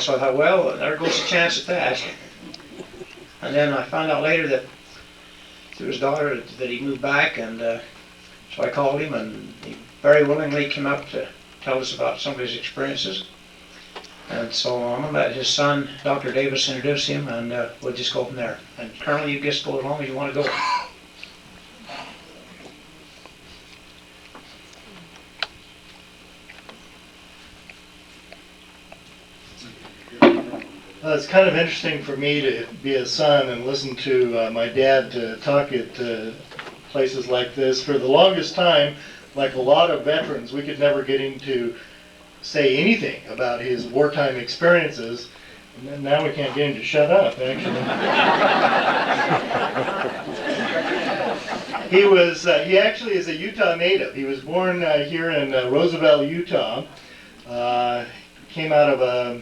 So I thought, well, there goes a chance at that. And then I found out later that through his daughter that he moved back, and so I called him, and he very willingly came up to tell us about some of his experiences. And so I'm going to let his son, Dr. Davis, introduce him, and we'll just go from there. And Colonel, you just go as long as you want to go. It's kind of interesting for me to be a son and listen to my dad talk at places like this. For the longest time, like a lot of veterans, we could never get him to say anything about his wartime experiences. And now we can't get him to shut up, actually. He actually is a Utah native. He was born here in Roosevelt, Utah. Came out of a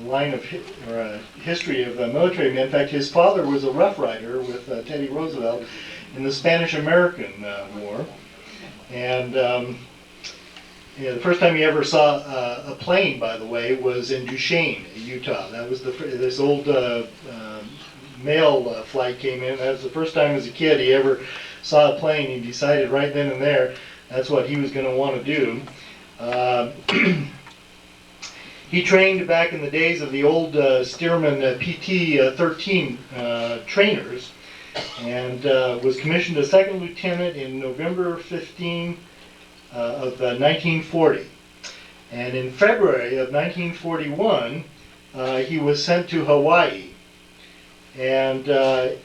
line of a history of military men. In fact, his father was a Rough Rider with Teddy Roosevelt in the Spanish-American War. And the first time he ever saw a plane, by the way, was in Duchesne, Utah. That was this old mail flight came in. That was the first time as a kid he ever saw a plane. He decided right then and there that's what he was going to want to do. He trained back in the days of the old Stearman PT-13 trainers, and was commissioned a second lieutenant in November 15 of 1940. And in February of 1941, he was sent to Hawaii. And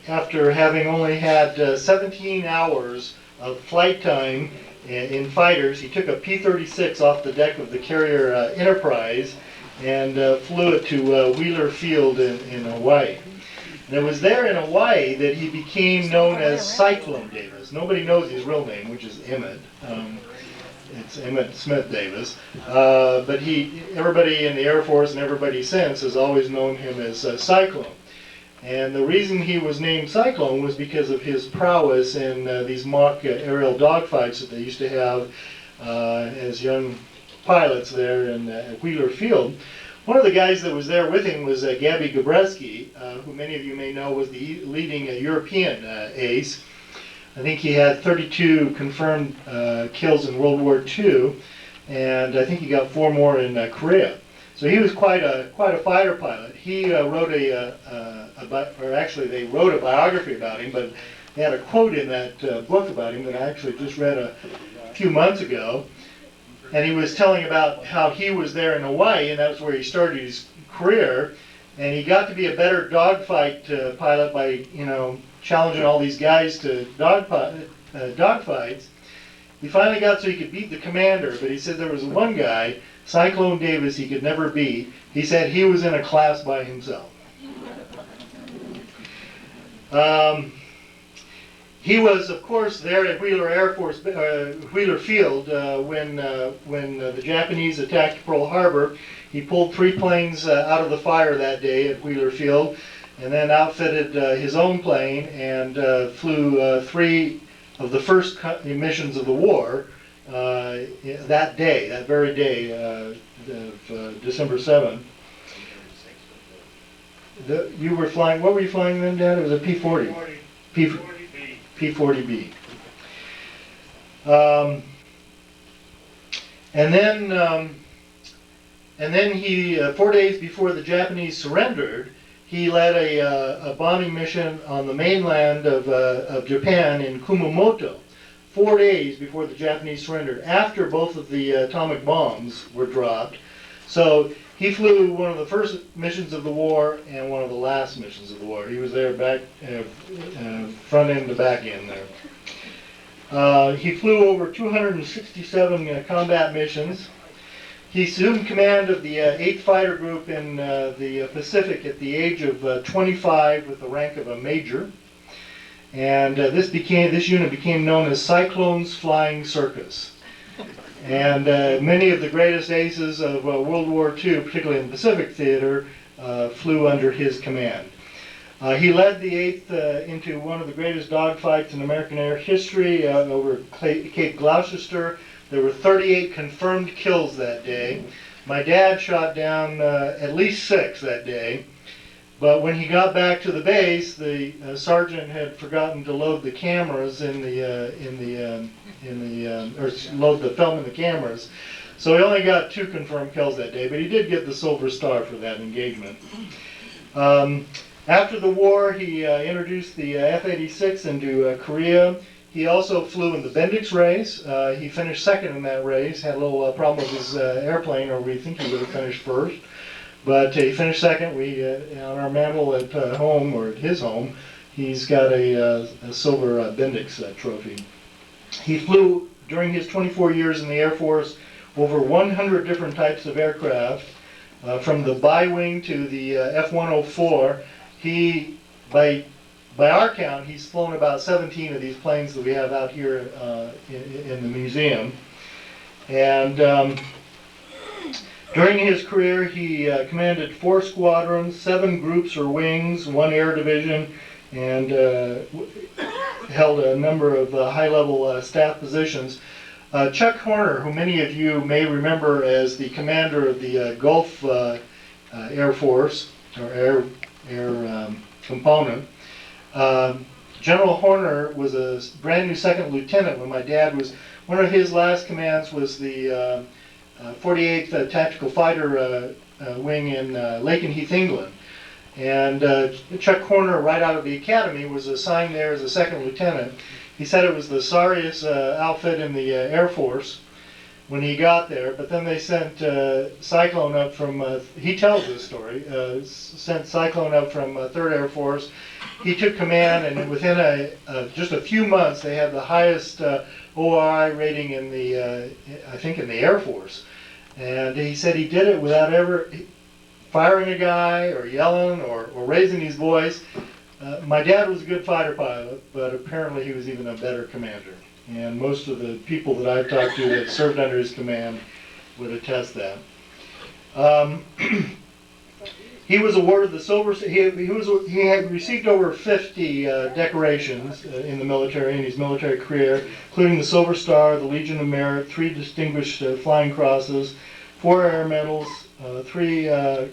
after having only had 17 hours of flight time in fighters, he took a P-36 off the deck of the carrier Enterprise and flew it to Wheeler Field in Hawaii. And it was there in Hawaii that he became known as Cyclone Davis. Nobody knows his real name, which is Emmett. It's Emmett Smith Davis. But everybody in the Air Force and everybody since has always known him as Cyclone. And the reason he was named Cyclone was because of his prowess in these mock aerial dogfights that they used to have as young pilots there in Wheeler Field. One of the guys that was there with him was Gabby Gabreski, who many of you may know was the leading European ace. I think he had 32 confirmed kills in World War II, and I think he got 4 more in Korea. So he was quite a fighter pilot. He wrote they wrote a biography about him, but they had a quote in that book about him that I actually just read a few months ago. And he was telling about how he was there in Hawaii, and that was where he started his career. And he got to be a better dogfight pilot by, challenging all these guys to dogfights. He finally got so he could beat the commander, but he said there was one guy, Cyclone Davis, he could never beat. He said he was in a class by himself. He was, of course, there at Wheeler Wheeler Field when the Japanese attacked Pearl Harbor. He pulled 3 planes out of the fire that day at Wheeler Field, and then outfitted his own plane and flew 3 of the first missions of the war that very day of December 7th. You were flying. What were you flying then, Dad? It was a P-40. P-40B. And then he, 4 days before the Japanese surrendered, he led a bombing mission on the mainland of Japan in Kumamoto. 4 days before the Japanese surrendered, after both of the atomic bombs were dropped. So he flew one of the first missions of the war and one of the last missions of the war. He was there back, front end to back end there. He flew over 267 combat missions. He assumed command of the 8th Fighter Group in the Pacific at the age of 25 with the rank of a major. And this unit became known as Cyclone's Flying Circus. And many of the greatest aces of World War II, particularly in the Pacific Theater, flew under his command. He led the 8th into one of the greatest dogfights in American air history over Cape Gloucester. There were 38 confirmed kills that day. My dad shot down at least 6 that day. But when he got back to the base, the sergeant had forgotten to load the cameras or load the film in the cameras. So he only got 2 confirmed kills that day, but he did get the Silver Star for that engagement. After the war, he introduced the F-86 into Korea. He also flew in the Bendix race. He finished second in that race, had a little problem with his airplane, or we think he would have finished first. But he finished second. We on our mantle at home, or at his home, he's got a silver Bendix trophy. He flew during his 24 years in the Air Force over 100 different types of aircraft, from the bi-wing to the F-104. He, by our count, he's flown about 17 of these planes that we have out here in the museum. And during his career, he commanded 4 squadrons, 7 groups or wings, 1 air division, and held a number of high-level staff positions. Chuck Horner, who many of you may remember as the commander of the Gulf Air Force, or air component, General Horner was a brand new second lieutenant when my dad was, one of his last commands was the 48th Tactical Fighter Wing in Lakenheath, England. And Chuck Horner, right out of the academy, was assigned there as a second lieutenant. He said it was the sorriest outfit in the Air Force when he got there, but then they sent Cyclone up from, he tells this story, sent Cyclone up from 3rd Air Force. He took command, and within just a few months, they had the highest ORI rating in the, I think, in the Air Force. And he said he did it without ever firing a guy or yelling or raising his voice. My dad was a good fighter pilot, but apparently he was even a better commander. And most of the people that I've talked to that served under his command would attest that. He was awarded the Silver. He had received over 50 decorations in the military in his military career, including the Silver Star, the Legion of Merit, 3 Distinguished Flying Crosses, 4 Air Medals, 3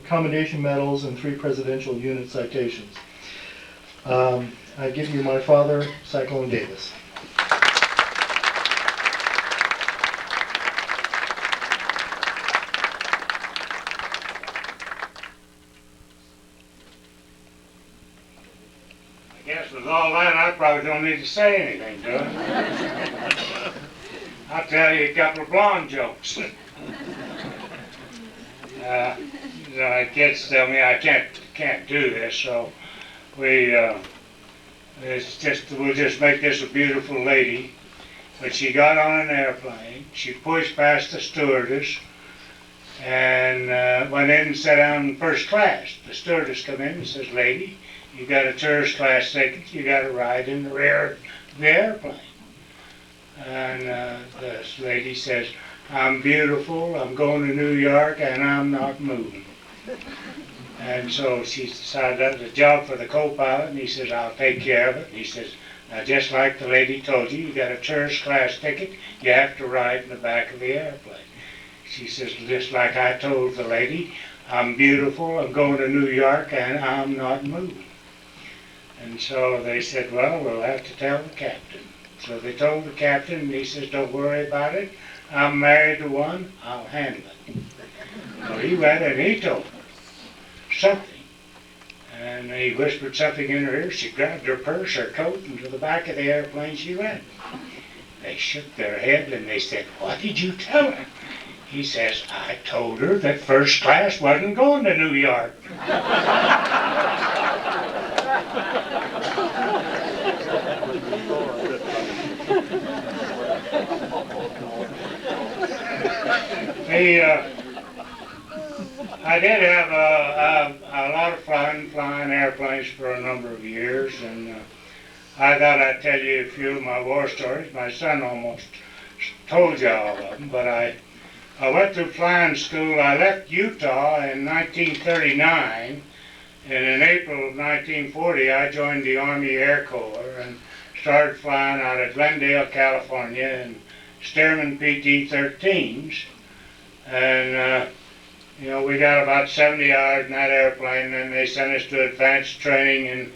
Commendation Medals, and 3 Presidential Unit Citations. I give you my father, Cyclone Davis. I guess with all that, I probably don't need to say anything to him. I'll tell you a couple of blonde jokes. The kids tell me I can't do this, so we'll just make this a beautiful lady. But she got on an airplane, she pushed past the stewardess, and went in and sat down in first class. The stewardess come in and says, "Lady, you got a tourist class ticket, you got a ride in the rear of the airplane." And this lady says, "I'm beautiful, I'm going to New York, and I'm not moving." And so she decided that was a job for the co-pilot, and he says, "I'll take care of it." And he says, "Now, just like the lady told you, you got a tourist class ticket, you have to ride in the back of the airplane." She says, "Just like I told the lady, I'm beautiful, I'm going to New York, and I'm not moving." And so they said, "Well, we'll have to tell the captain." So they told the captain, and he says, "Don't worry about it. I'm married to one, I'll handle it." So he went and he told her something. And he whispered something in her ear. She grabbed her purse, her coat, and to the back of the airplane she went. They shook their head and they said, "What did you tell her?" He says, "I told her that first class wasn't going to New York." I did have a lot of fun flying airplanes for a number of years, and I thought I'd tell you a few of my war stories. My son almost told you all of them, but I went through flying school. I left Utah in 1939, and in April of 1940 I joined the Army Air Corps and started flying out of Glendale, California in Stearman PT-13s. And You know, we got about 70 hours in that airplane, and they sent us to advanced training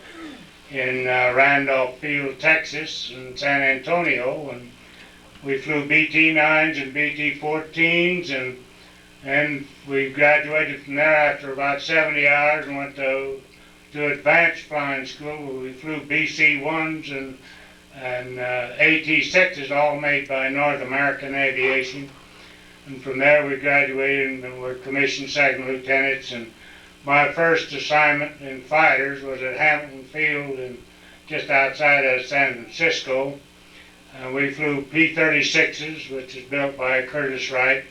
in Randolph Field, Texas, and San Antonio, and we flew BT-9s and BT-14s, and we graduated from there after about 70 hours and went to advanced flying school, where we flew BC-1s and AT-6s, all made by North American Aviation. And from there we graduated and were commissioned second lieutenants. And my first assignment in fighters was at Hamilton Field, just outside of San Francisco. We flew P-36s, which is built by Curtiss Wright,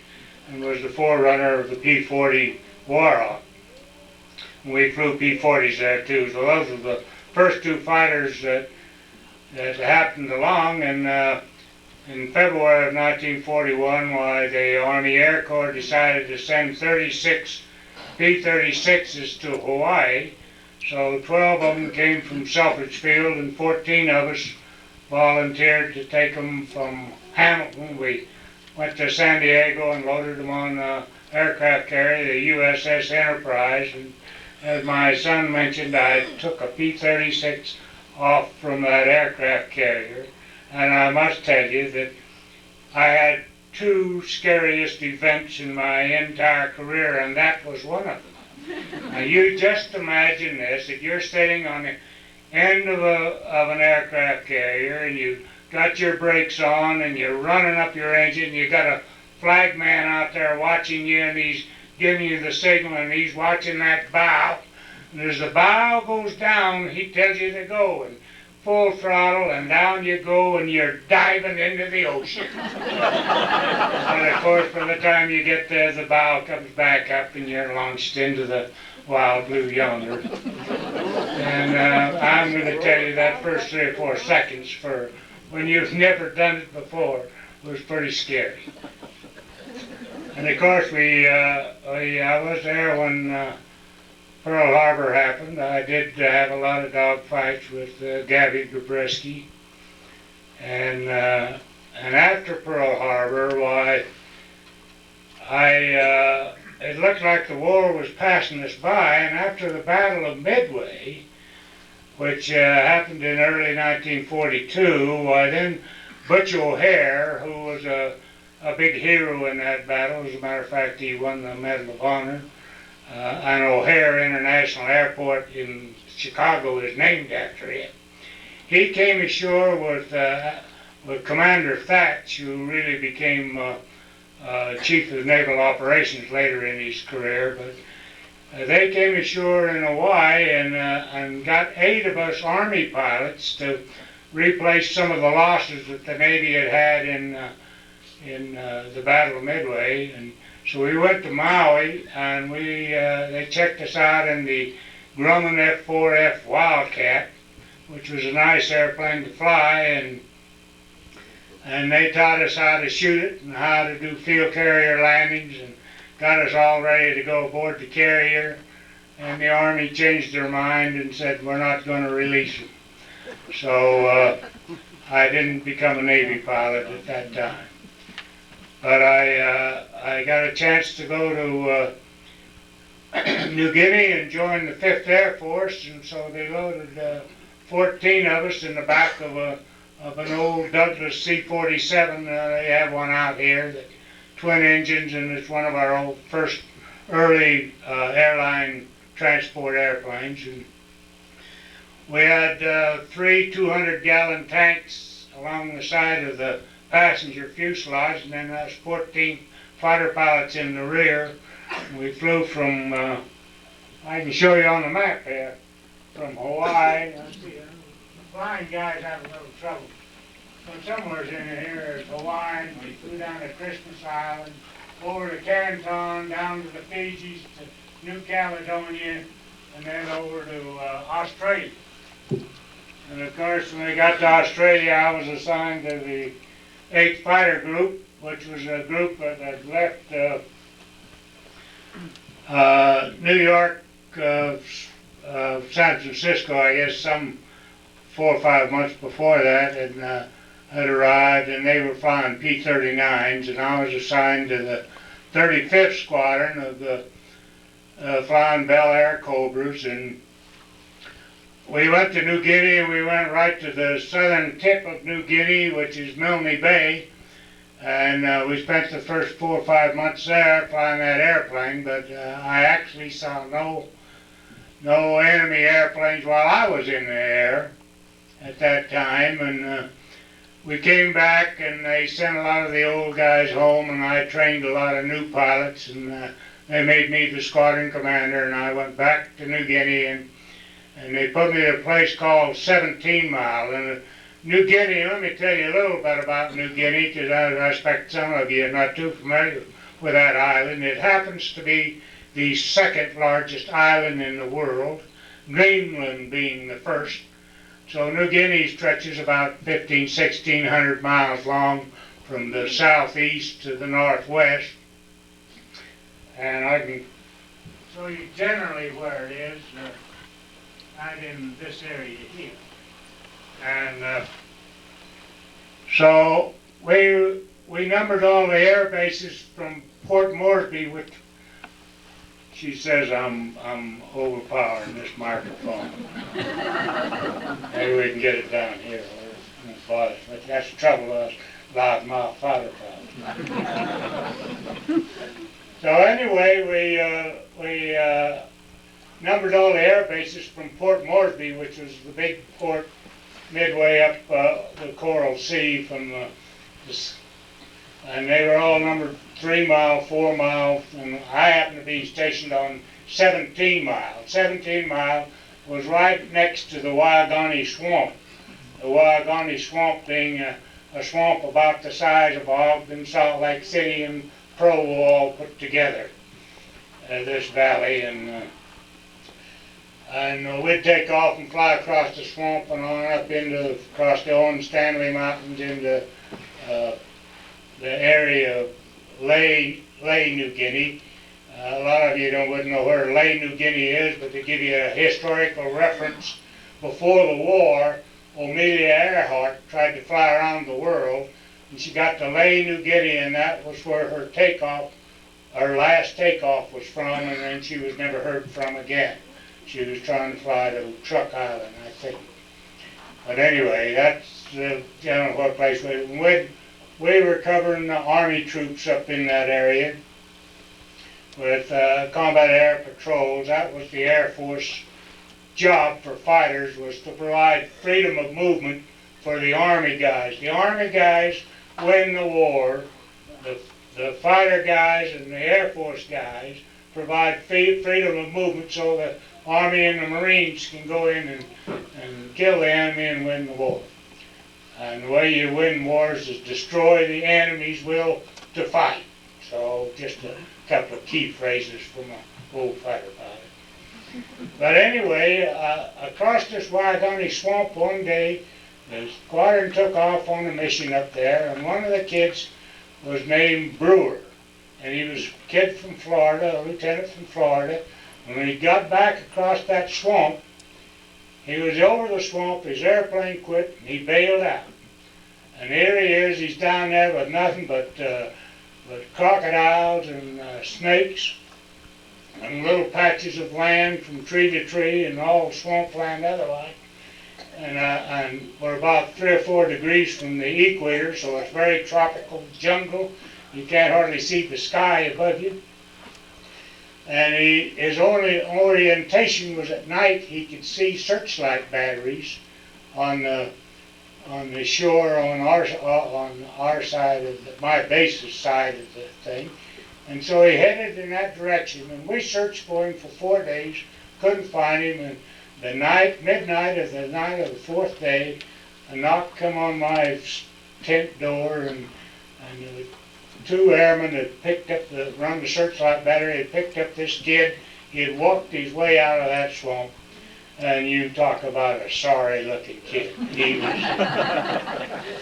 and was the forerunner of the P-40 Warhawk. We flew P-40s there too. So those were the first two fighters that happened along. And in February of 1941, why the Army Air Corps decided to send 36 P-36s to Hawaii. So 12 of them came from Selfridge Field, and 14 of us volunteered to take them from Hamilton. We went to San Diego and loaded them on an aircraft carrier, the USS Enterprise. And as my son mentioned, I took a P-36 off from that aircraft carrier. And I must tell you that I had two scariest events in my entire career, and that was one of them. Now you just imagine this: if you're sitting on the end of an aircraft carrier and you got your brakes on and you're running up your engine, you got a flagman out there watching you, and he's giving you the signal, and he's watching that bow. And as the bow goes down, he tells you to go, and full throttle, and down you go, and you're diving into the ocean. And of course, by the time you get there, the bow comes back up, and you're launched into the wild blue yonder. And I'm going to tell you that first 3 or 4 seconds, for when you've never done it before, was pretty scary. And of course, I was there when Pearl Harbor happened. I did have a lot of dogfights with Gabby Gabreski, and after Pearl Harbor, why, it looked like the war was passing us by. And after the Battle of Midway, which happened in early 1942, why then Butch O'Hare, who was a big hero in that battle, as a matter of fact, he won the Medal of Honor. And O'Hare International Airport in Chicago is named after him. He came ashore with Commander Thatch, who really became Chief of Naval Operations later in his career. But they came ashore in Hawaii and got 8 of us Army pilots to replace some of the losses that the Navy had in the Battle of Midway. And so we went to Maui, and they checked us out in the Grumman F-4F Wildcat, which was a nice airplane to fly, and they taught us how to shoot it and how to do field carrier landings, and got us all ready to go aboard the carrier. And the Army changed their mind and said, we're not going to release them. So I didn't become a Navy pilot at that time. But I got a chance to go to New Guinea and join the 5th Air Force, and so they loaded 14 of us in the back of an old Douglas C-47. They have one out here, that twin engines, and it's one of our first early airline transport airplanes. And we had 3 200-gallon tanks along the side of the passenger fuselage, and then that's 14 fighter pilots in the rear. And we flew from, I can show you on the map here, from Hawaii. Let's see, the flying guys have a little trouble. So somewhere in here is Hawaii, and we flew down to Christmas Island, over to Canton, down to the Fijis, to New Caledonia, and then over to Australia. And of course, when we got to Australia, I was assigned to the 8th Fighter Group, which was a group that had left New York, San Francisco, I guess, some 4 or 5 months before that, and had arrived, and they were flying P-39s, and I was assigned to the 35th Squadron of the flying Bel Air Cobras, and we went to New Guinea, and we went right to the southern tip of New Guinea, which is Milne Bay, and we spent the first 4 or 5 months there flying that airplane, but I actually saw no enemy airplanes while I was in the air at that time, and we came back and they sent a lot of the old guys home, and I trained a lot of new pilots, and they made me the squadron commander, and I went back to New Guinea, and they put me at a place called 17 Mile. And New Guinea, let me tell you a little bit about New Guinea, because I expect some of you are not too familiar with that island. It happens to be the second largest island in the world, Greenland being the first. So New Guinea stretches about 1,600 miles long from the southeast to the northwest. And I can show you generally where it is, right in this area here. And so we numbered all the air bases from Port Moresby, which she says I'm overpowering this microphone. Maybe we can get it down here. But that's the trouble with us loudmouth fighter pilots. So anyway, we numbered all the air bases from Port Moresby, which was the big port midway up the Coral Sea from and they were all numbered 3 mile, 4 mile, and I happened to be stationed on 17 Mile. 17 Mile was right next to the Wyagani Swamp. The Wyagani Swamp being a swamp about the size of Ogden, Salt Lake City, and Provo all put together. This valley, and we'd take off and fly across the swamp and on up across the Owen Stanley Mountains into the area of Lae, New Guinea. A lot of you wouldn't know where Lae, New Guinea is, but to give you a historical reference, before the war, Amelia Earhart tried to fly around the world, and she got to Lae, New Guinea, and that was where her last takeoff was from, and then she was never heard from again. She was trying to fly to Truk Island, I think. But anyway, that's the general place we were covering the Army troops up in that area with combat air patrols. That was the Air Force job for fighters, was to provide freedom of movement for the Army guys. The Army guys win the war. The fighter guys and the Air Force guys provide freedom of movement so the Army and the Marines can go in and kill the enemy and win the war. And the way you win wars is destroy the enemy's will to fight. So just a couple of key phrases from an old fighter pilot. But anyway, across this Wyagani Swamp one day, the squadron took off on a mission up there, and one of the kids was named Brewer. And he was a kid from Florida, a lieutenant from Florida. And when he got back across that swamp, he was over the swamp, his airplane quit, and he bailed out. And here he is, he's down there with nothing but crocodiles and snakes and little patches of land from tree to tree and all swampland otherwise. And we're about 3 or 4 degrees from the equator, so it's very tropical jungle. You can't hardly see the sky above you. And his only orientation was at night. He could see searchlight batteries on the shore on our side of my base's side of the thing. And so he headed in that direction, and we searched for him for 4 days, couldn't find him, and midnight of the night of the 4th day, a knock come on my tent door, and there were 2 airmen that run the searchlight battery, had picked up this kid. He had walked his way out of that swamp, and you talk about a sorry-looking kid.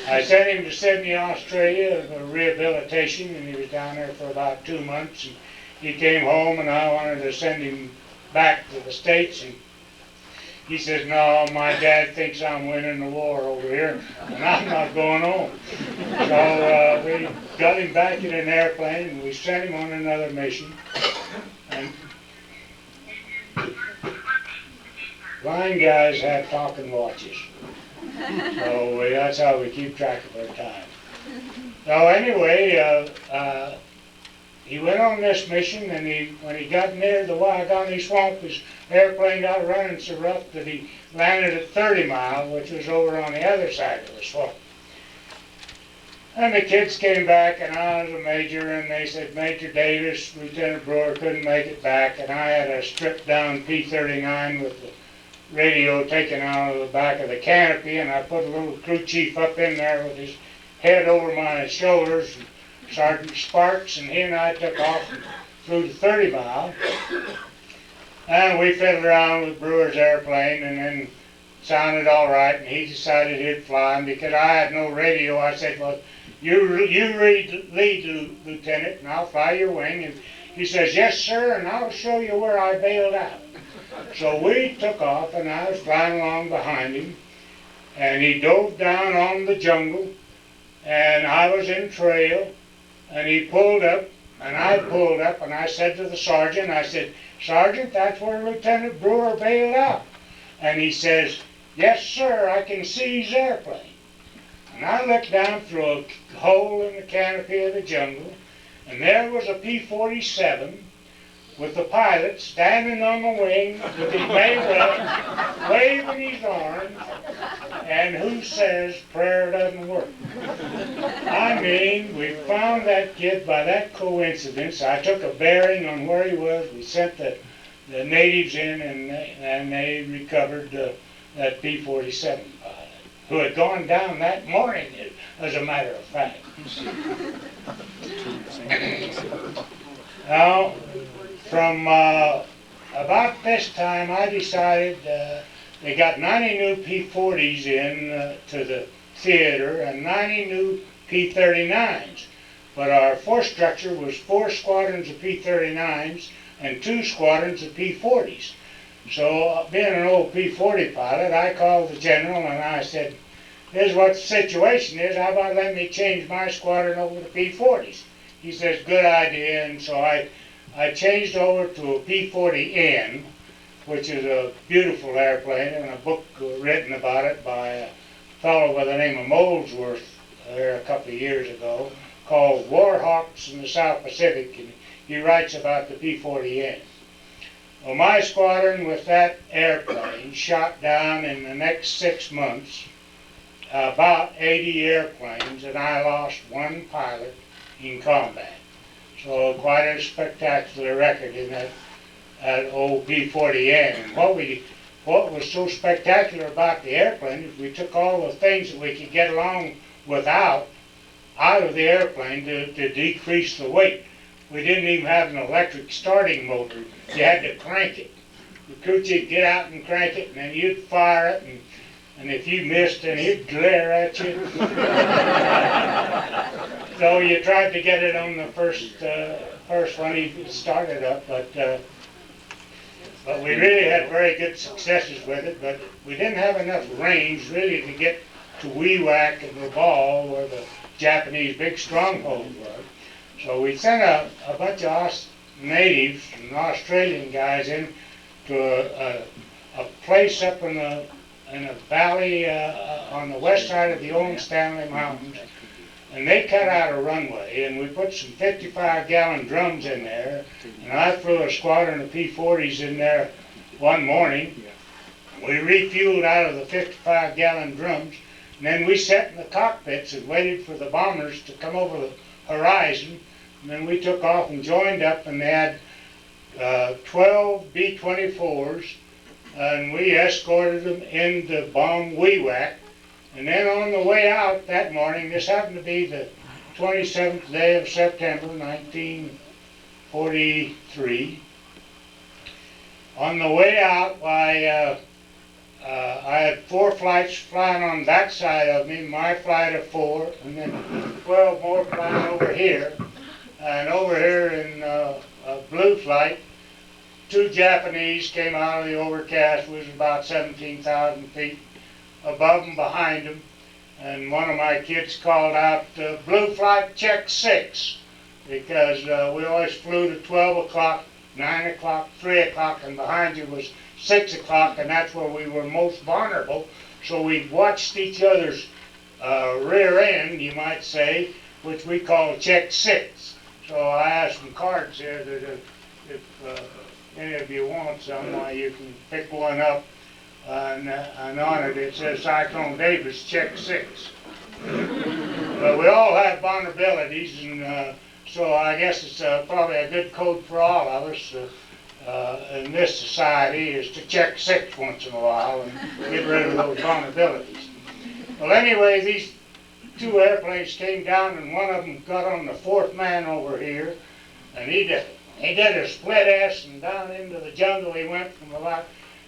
I sent him to Sydney, Australia for rehabilitation, and he was down there for about 2 months. And he came home, and I wanted to send him back to the States, and he says, "No, my dad thinks I'm winning the war over here, and I'm not going home." So we got him back in an airplane, and we sent him on another mission. And blind guys have talking watches. So that's how we keep track of our time. So anyway, he went on this mission, and when he got near the Wyagani Swamp, his airplane got running so rough that he landed at 30 Mile, which was over on the other side of the swamp. And the kids came back, and I was a major, and they said Major Davis, Lieutenant Brewer couldn't make it back, and I had a stripped down P-39 with the radio taken out of the back of the canopy, and I put a little crew chief up in there with his head over my shoulders, Sergeant Sparks, and he and I took off and flew to 30 Mile. And we fiddled around with Brewer's airplane, and then sounded all right, and he decided he'd fly. And because I had no radio, I said, well, you lead, Lieutenant, and I'll fly your wing. And he says, yes, sir, and I'll show you where I bailed out. So we took off, and I was flying along behind him, and he dove down on the jungle, and I was in trail, and he pulled up, and I pulled up, and I said to the sergeant, I said, Sergeant, that's where Lieutenant Brewer bailed out. And he says, yes, sir, I can see his airplane. And I looked down through a hole in the canopy of the jungle, and there was a P-47 with the pilot standing on the wing with his leg waving his arms, and who says prayer doesn't work? I mean, we found that kid by that coincidence. I took a bearing on where he was. We sent the natives in, and they recovered that P-47 pilot, who had gone down that morning, as a matter of fact. Now, from about this time, I decided they got 90 new P-40s in to the theater and 90 new P-39s. But our force structure was 4 squadrons of P-39s and 2 squadrons of P-40s. So, being an old P-40 pilot, I called the general and I said, here's what the situation is. How about letting me change my squadron over to P-40s? He says, good idea. And so I changed over to a P-40N, which is a beautiful airplane, and a book written about it by a fellow by the name of Molesworth there a couple of years ago, called Warhawks in the South Pacific, and he writes about the P-40N. Well, my squadron with that airplane shot down in the next 6 months about 80 airplanes, and I lost 1 pilot in combat. So quite a spectacular record in that old P-40N. And what was so spectacular about the airplane is we took all the things that we could get along without out of the airplane to decrease the weight. We didn't even have an electric starting motor. You had to crank it. The crew chief get out and crank it, and then you'd fire it, and if you missed, then he'd glare at you. So you tried to get it on the first one he started up, but we really had very good successes with it, but we didn't have enough range really to get to Wewak and Rabaul, where the Japanese big stronghold was. So we sent a bunch of natives and Australian guys in to a place up in a valley on the west side of the old Stanley Mountains, and they cut out a runway, and we put some 55-gallon drums in there, and I flew a squadron of P-40s in there one morning. We refueled out of the 55-gallon drums, and then we sat in the cockpits and waited for the bombers to come over the horizon, and then we took off and joined up, and they had 12 B-24s, and we escorted them in to bomb Wewak. And then on the way out that morning, this happened to be the 27th day of September, 1943. On the way out, I had 4 flights flying on that side of me, my flight of 4, and then 12 more flying over here. And over here in a blue flight, 2 Japanese came out of the overcast, which was about 17,000 feet above and behind them. And one of my kids called out, blue flight check 6, because we always flew to 12 o'clock 9 o'clock, 3 o'clock, and behind you was 6 o'clock, and that's where we were most vulnerable. So we watched each other's rear end, you might say, which we call check 6. So I have some cards here that if any of you want some, you can pick one up, and on it it says Cyclone Davis, check 6. But we all have vulnerabilities, and so I guess it's probably a good code for all of us in this society is to check 6 once in a while and get rid of those vulnerabilities. Well, anyway, these 2 airplanes came down, and one of them got on the 4th man over here, and he did a split S, and down into the jungle he went from about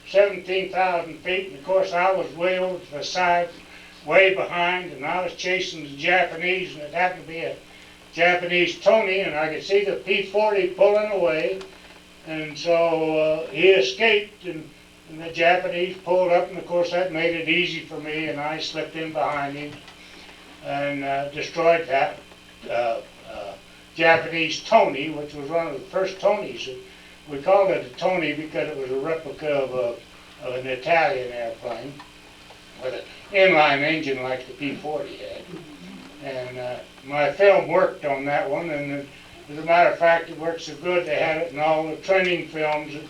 17,000 feet, and of course I was way over to the side, way behind, and I was chasing the Japanese, and it happened to be a Japanese Tony, and I could see the P-40 pulling away, and so he escaped, and the Japanese pulled up, and of course that made it easy for me, and I slipped in behind him and destroyed that Japanese Tony, which was one of the first Tonys. We called it a Tony because it was a replica of an Italian airplane with an inline engine like the P-40 had. And my film worked on that one, and as a matter of fact, it worked so good they had it in all the training films that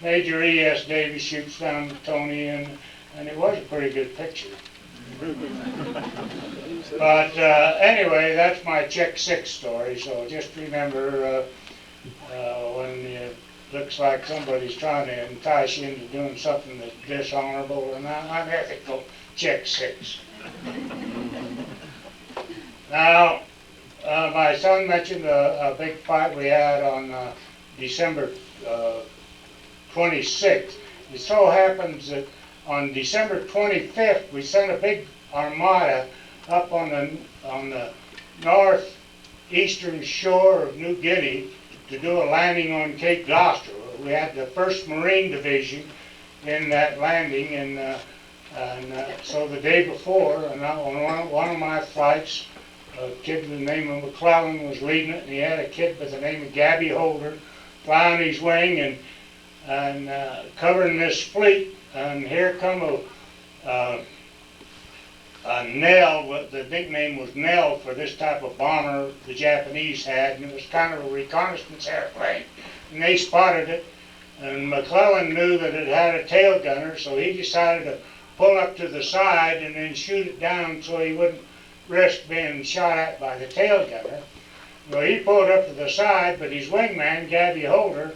Major E.S. Davis shoots down the Tony, and it was a pretty good picture. But anyway, that's my check 6 story, so just remember when it looks like somebody's trying to entice you into doing something that's dishonorable or not unethical, check 6. Now, my son mentioned a big fight we had on December 26th. It so happens that on December 25th, we sent a big armada up on the northeastern shore of New Guinea to do a landing on Cape Gloucester. We had the 1st Marine Division in that landing, and so the day before, and on one of my flights, a kid with the name of McClellan was leading it, and he had a kid by the name of Gabby Holder flying his wing and covering this fleet, and here come a Nell. The nickname was Nell for this type of bomber the Japanese had, and it was kind of a reconnaissance airplane, and they spotted it, and McClellan knew that it had a tail gunner, so he decided to pull up to the side and then shoot it down so he wouldn't risk being shot at by the tail gunner. Well, he pulled up to the side, but his wingman, Gabby Holder,